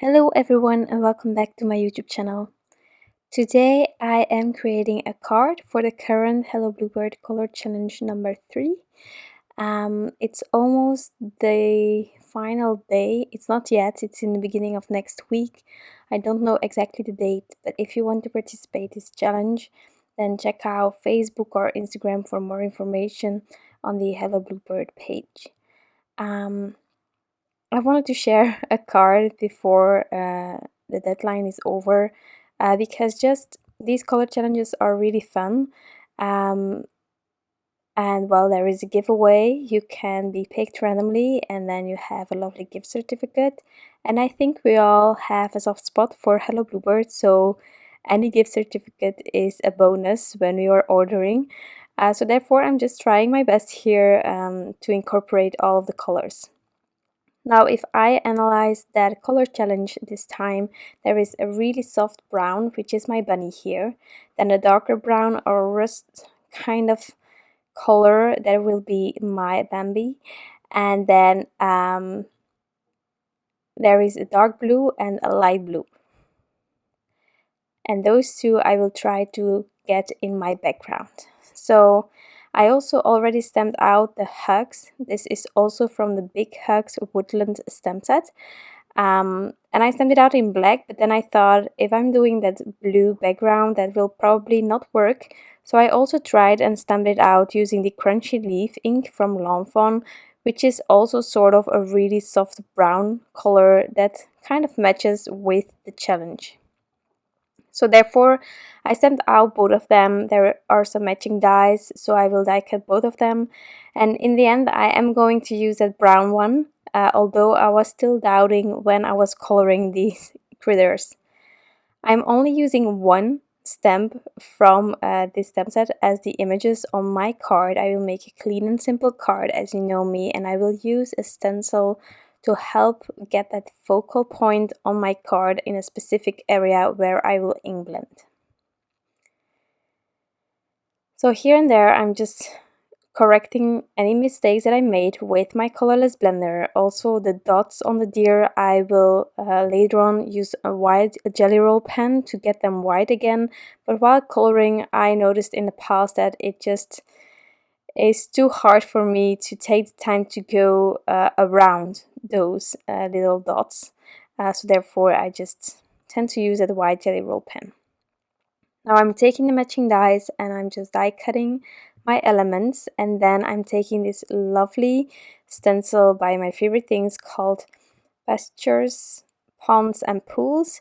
Hello everyone and welcome back to my YouTube channel. Today I am creating a card for the current Hello Bluebird color challenge number 3. It's almost the final day. It's not yet, it's in the beginning of next week. I don't know exactly the date, but if you want to participate in this challenge, then check out Facebook or Instagram for more information on the Hello Bluebird page. I wanted to share a card before the deadline is over because just these color challenges are really fun. And while there is a giveaway, you can be picked randomly and then you have a lovely gift certificate. And I think we all have a soft spot for Hello Bluebird, so any gift certificate is a bonus when we are ordering. So therefore I'm just trying my best here to incorporate all of the colors. Now, if I analyze that color challenge this time, there is a really soft brown, which is my bunny here, then a darker brown or rust kind of color that will be my Bambi, and then there is a dark blue and a light blue. And those two I will try to get in my background. So I also already stamped out the hugs. This is also from the Big Hugs Woodland stamp set. And I stamped it out in black, but then I thought if I'm doing that blue background, that will probably not work. So I also tried and stamped it out using the Crunchy Leaf ink from Fawn, which is also sort of a really soft brown color that kind of matches with the challenge. So therefore, I stamped out both of them. There are some matching dies, so I will die cut both of them. And in the end, I am going to use that brown one, although I was still doubting when I was coloring these critters. I'm only using one stamp from this stamp set as the images on my card. I will make a clean and simple card, as you know me, and I will use a stencil to help get that focal point on my card in a specific area where I will ink blend. So here and there I'm just correcting any mistakes that I made with my colorless blender. Also the dots on the deer I will later on use a white jelly roll pen to get them white again, but while coloring I noticed in the past that it just is too hard for me to take the time to go around those little dots. So therefore I just tend to use a white jelly roll pen. Now I'm taking the matching dies and I'm just die cutting my elements, and then I'm taking this lovely stencil by my favorite things called Pastures, Ponds and Pools.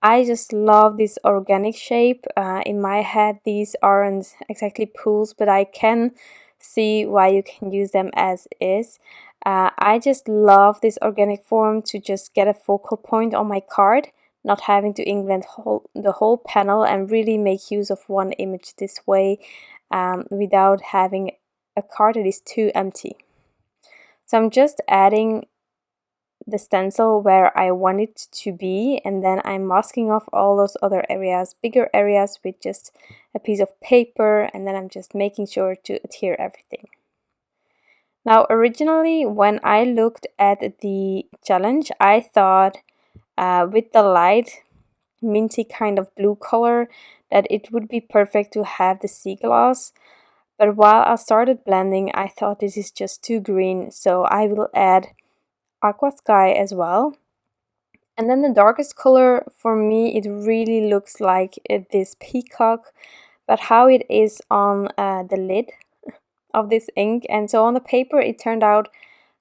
I just love this organic shape. In my head these aren't exactly pools, but I can see why you can use them as is. I just love this organic form to just get a focal point on my card, not having to ink blend the whole panel and really make use of one image this way without having a card that is too empty. So I'm just adding the stencil where I want it to be, and then I'm masking off all those other areas, bigger areas, with just a piece of paper, and then I'm just making sure to adhere everything. Now originally when I looked at the challenge, I thought with the light minty kind of blue color that it would be perfect to have the sea gloss, but while I started blending I thought this is just too green, so I will add Aqua Sky as well. And then the darkest color for me, it really looks like this Peacock, but how it is on the lid of this ink, and so on the paper it turned out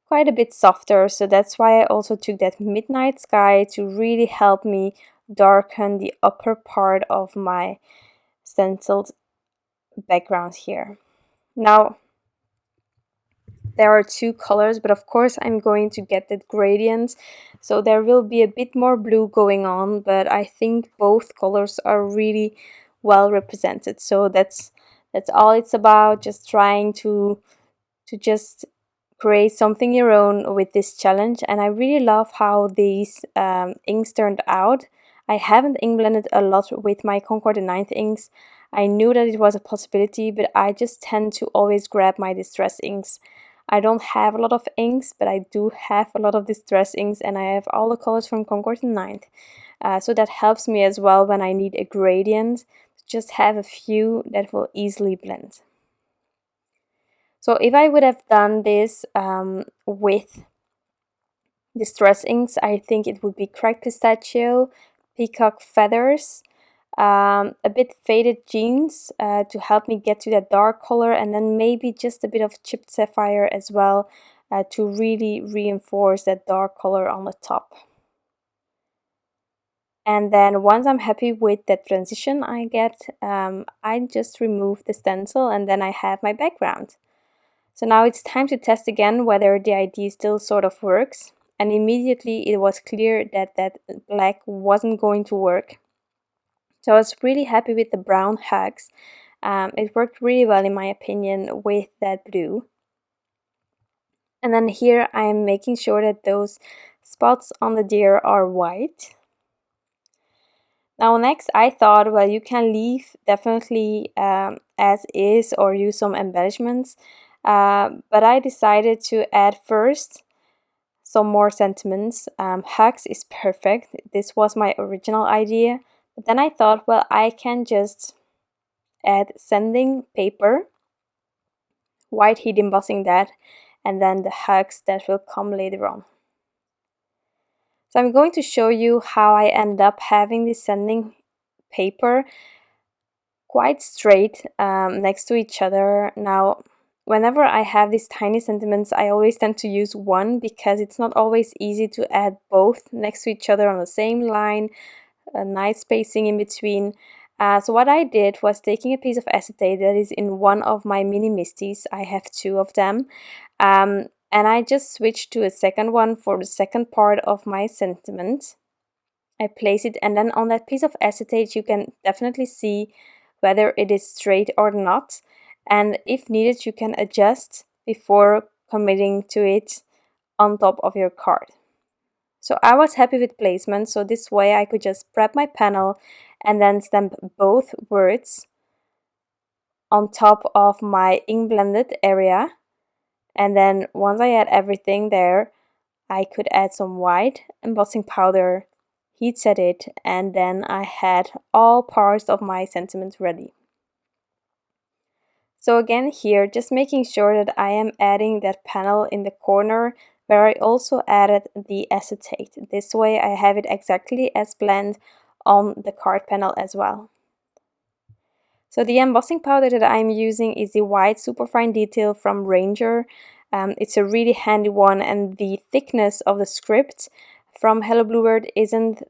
quite a bit softer, so that's why I also took that Midnight Sky to really help me darken the upper part of my stenciled background here. Now there are two colors, but of course I'm going to get that gradient, so there will be a bit more blue going on, but I think both colors are really well represented. So that's all it's about, just trying to just create something your own with this challenge. And I really love how these inks turned out. I haven't ink blended a lot with my Concord 9th inks. I knew that it was a possibility, but I just tend to always grab my distress inks I don't have a lot of inks, but I do have a lot of distress inks, and I have all the colors from Concord and Ninth. So that helps me as well when I need a gradient, just have a few that will easily blend. So if I would have done this with distress inks, I think it would be cracked pistachio, peacock feathers, a bit faded jeans to help me get to that dark color, and then maybe just a bit of chipped sapphire as well to really reinforce that dark color on the top. And then once I'm happy with the transition I get, I just remove the stencil and then I have my background. So now it's time to test again whether the idea still sort of works. And immediately it was clear that that black wasn't going to work. So I was really happy with the brown hugs. It worked really well in my opinion with that blue. And then here I'm making sure that those spots on the deer are white. Now next I thought, well, you can leave definitely as is or use some embellishments. But I decided to add first some more sentiments. Hugs is perfect. This was my original idea. But then I thought, well, I can just add sanding paper, white heat embossing that, and then the hugs that will come later on. So I'm going to show you how I end up having this sanding paper quite straight next to each other. Now, whenever I have these tiny sentiments, I always tend to use one because it's not always easy to add both next to each other on the same line, a nice spacing in between. So what I did was taking a piece of acetate that is in one of my mini misties. I have two of them. And I just switched to a second one for the second part of my sentiment. I place it, and then on that piece of acetate you can definitely see whether it is straight or not, and if needed you can adjust before committing to it on top of your card. So I was happy with placement, so this way I could just prep my panel and then stamp both words on top of my ink blended area, and then once I had everything there I could add some white embossing powder, heat set it, and then I had all parts of my sentiment ready. So again here, just making sure that I am adding that panel in the corner where I also added the acetate. This way I have it exactly as blend on the card panel as well. So the embossing powder that I'm using is the white superfine detail from Ranger. It's a really handy one, and the thickness of the script from Hello Bluebird isn't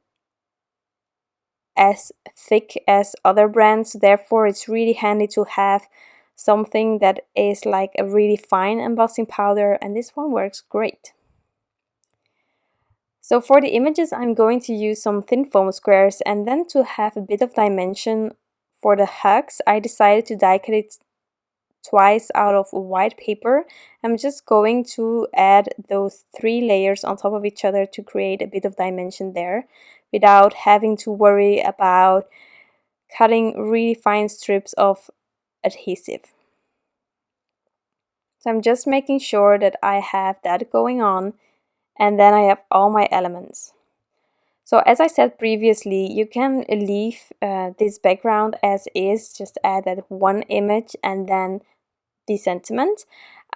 as thick as other brands, therefore it's really handy to have something that is like a really fine embossing powder, and this one works great. So for the images I'm going to use some thin foam squares, and then to have a bit of dimension for the hugs I decided to die cut it twice out of white paper. I'm just going to add those 3 layers on top of each other to create a bit of dimension there without having to worry about cutting really fine strips of adhesive. So I'm just making sure that I have that going on, and then I have all my elements. So as I said previously, you can leave this background as is, just add that one image and then the sentiment.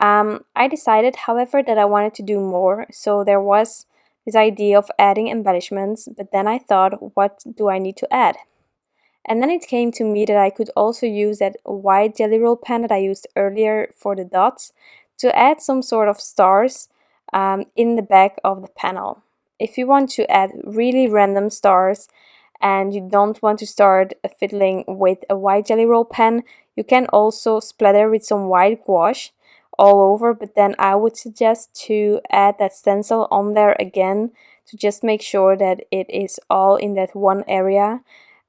I decided, however, that I wanted to do more, so there was this idea of adding embellishments, but then I thought, what do I need to add? And then it came to me that I could also use that white jelly roll pen that I used earlier for the dots to add some sort of stars in the back of the panel. If you want to add really random stars and you don't want to start fiddling with a white jelly roll pen, you can also splatter with some white gouache all over, but then I would suggest to add that stencil on there again to just make sure that it is all in that one area.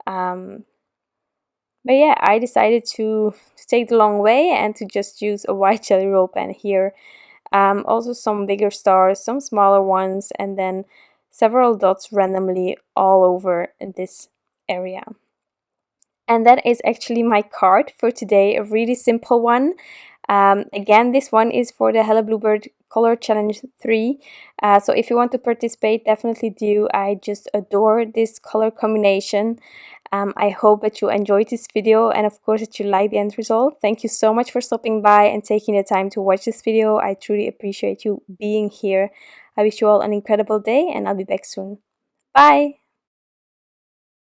But yeah, I decided to take the long way and to just use a white jelly roll pen here. Also some bigger stars, some smaller ones, and then several dots randomly all over in this area. And that is actually my card for today, a really simple one. Again, this one is for the Hello Bluebird Color Challenge 3. So if you want to participate, definitely do. I just adore this color combination. I hope that you enjoyed this video and of course that you like the end result. Thank you so much for stopping by and taking the time to watch this video. I truly appreciate you being here. I wish you all an incredible day and I'll be back soon. Bye!